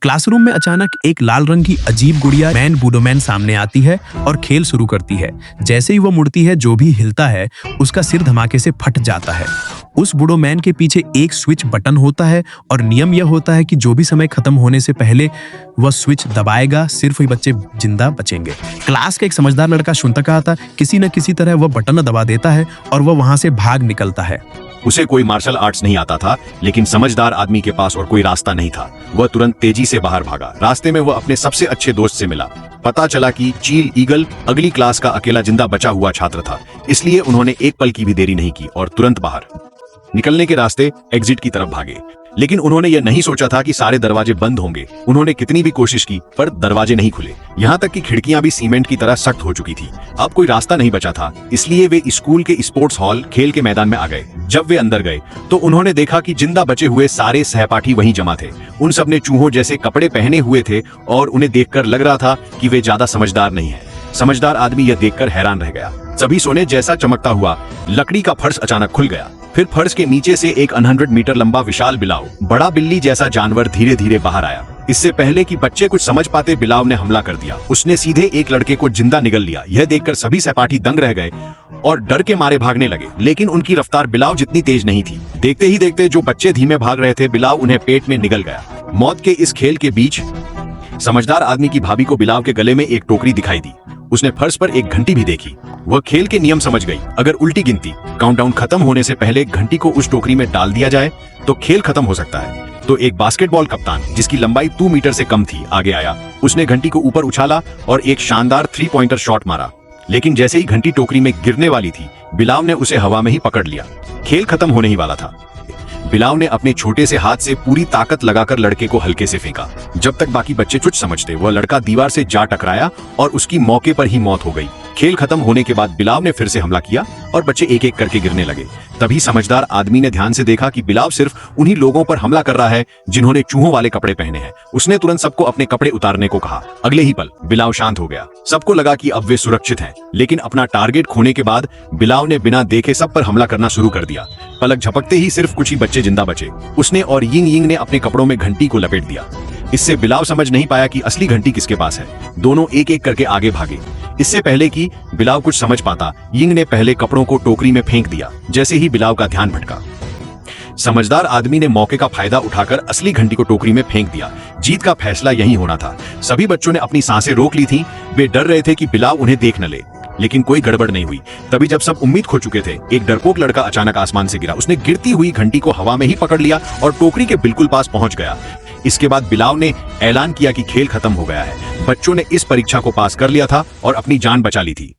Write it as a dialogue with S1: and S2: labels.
S1: Classroom में अचानक एक लाल रंग की अजीब गुड़िया मैन बूडोमैन सामने आती है और खेल शुरू करती है। जैसे ही वो मुड़ती है, जो भी हिलता है उसका सिर धमाके से फट जाता है। उस बूडोमैन के पीछे एक स्विच बटन होता है और नियम यह होता है कि जो भी समय खत्म होने से पहले वह स्विच दबाएगा, सिर्फ ही बच्चे जिंदा बचेंगे। क्लास का एक समझदार लड़का शुनतका आता किसी न किसी तरह वह बटन दबा देता है और वह वहां से भाग निकलता है।
S2: उसे कोई मार्शल आर्ट्स नहीं आता था, लेकिन समझदार आदमी के पास और कोई रास्ता नहीं था। वह तुरंत तेजी से बाहर भागा। रास्ते में वह अपने सबसे अच्छे दोस्त से मिला। पता चला कि चील ईगल अगली क्लास का अकेला जिंदा बचा हुआ छात्र था, इसलिए उन्होंने एक पल की भी देरी नहीं की और तुरंत बाहर निकलने के रास्ते एग्जिट की तरफ भागे। लेकिन उन्होंने यह नहीं सोचा था कि सारे दरवाजे बंद होंगे। उन्होंने कितनी भी कोशिश की पर दरवाजे नहीं खुले, यहाँ तक कि खिड़कियां भी सीमेंट की तरह सख्त हो चुकी थी। अब कोई रास्ता नहीं बचा था, इसलिए वे स्कूल के स्पोर्ट्स हॉल खेल के मैदान में आ गए। जब वे अंदर गए तो उन्होंने देखा कि जिंदा बचे हुए सारे सहपाठी वहीं जमा थे। उन सब ने चूहों जैसे कपड़े पहने हुए थे और उन्हें देखकर लग रहा था कि वे ज्यादा समझदार नहीं है। समझदार आदमी यह देखकर हैरान रह गया। सभी सोने जैसा चमकता हुआ लकड़ी का फर्श अचानक खुल गया। फिर फर्श के नीचे से एक 100 मीटर लंबा विशाल बिलाव, बड़ा बिल्ली जैसा जानवर धीरे धीरे बाहर आया। इससे पहले कि बच्चे कुछ समझ पाते, बिलाव ने हमला कर दिया। उसने सीधे एक लड़के को जिंदा निगल लिया। यह देखकर सभी सहपाठी दंग रह गए और डर के मारे भागने लगे, लेकिन उनकी रफ्तार बिलाव जितनी तेज नहीं थी। देखते ही देखते जो बच्चे धीमे भाग रहे थे, बिलाव उन्हें पेट में निगल गया। मौत के इस खेल के बीच समझदार आदमी की भाभी को बिलाव के गले में एक टोकरी दिखाई दी। उसने फर्श पर एक घंटी भी देखी। वह खेल के नियम समझ गई। अगर उल्टी गिनती काउंटडाउन खत्म होने से पहले घंटी को उस टोकरी में डाल दिया जाए तो खेल खत्म हो सकता है। तो एक बास्केटबॉल कप्तान, जिसकी लंबाई 2 मीटर से कम थी, आगे आया। उसने घंटी को ऊपर उछाला और एक शानदार 3 पॉइंटर शॉट मारा। लेकिन जैसे ही घंटी टोकरी में गिरने वाली थी, बिलाव ने उसे हवा में ही पकड़ लिया। खेल खत्म होने ही वाला था। बिलाव ने अपने छोटे से हाथ से पूरी ताकत लगाकर लड़के को हल्के से फेंका। जब तक बाकी बच्चे कुछ समझते, वह लड़का दीवार से जा टकराया और उसकी मौके पर ही मौत हो गई। खेल खत्म होने के बाद बिलाव ने फिर से हमला किया और बच्चे एक एक करके गिरने लगे। तभी समझदार आदमी ने ध्यान से देखा कि बिलाव सिर्फ उन्हीं लोगों पर हमला कर रहा है जिन्होंने चूहों वाले कपड़े पहने हैं। उसने तुरंत सबको अपने कपड़े उतारने को कहा। अगले ही पल बिलाव शांत हो गया। सबको लगा कि अब वे सुरक्षित हैं, लेकिन अपना टारगेट खोने के बाद बिलाव ने बिना देखे सब पर हमला करना शुरू कर दिया। पलक झपकते ही सिर्फ कुछ ही बच्चे जिंदा बचे। उसने और यिंग यिंग ने अपने कपड़ों में घंटी को लपेट दिया। इससे बिलाव समझ नहीं पाया कि असली घंटी किसके पास है। दोनों एक एक करके आगे भागे। इससे पहले कि बिलाव कुछ समझ पाता, यिंग ने पहले कपड़ों को टोकरी में फेंक दिया। जैसे ही बिलाव का ध्यान भटका, समझदार आदमी ने मौके का फायदा उठाकर असली घंटी को टोकरी में फेंक दिया। जीत का फैसला यही होना था। सभी बच्चों ने अपनी सांसें रोक ली थीं। वे डर रहे थे कि बिलाव उन्हें देख न ले, लेकिन कोई गड़बड़ नहीं हुई। तभी जब सब उम्मीद खो चुके थे, एक डरपोक लड़का अचानक आसमान से गिरा। उसने गिरती हुई घंटी को हवा में ही पकड़ लिया और टोकरी के बिल्कुल पास पहुंच गया। इसके बाद बिलाव ने ऐलान किया कि खेल खत्म हो गया है। बच्चों ने इस परीक्षा को पास कर लिया था और अपनी जान बचा ली थी।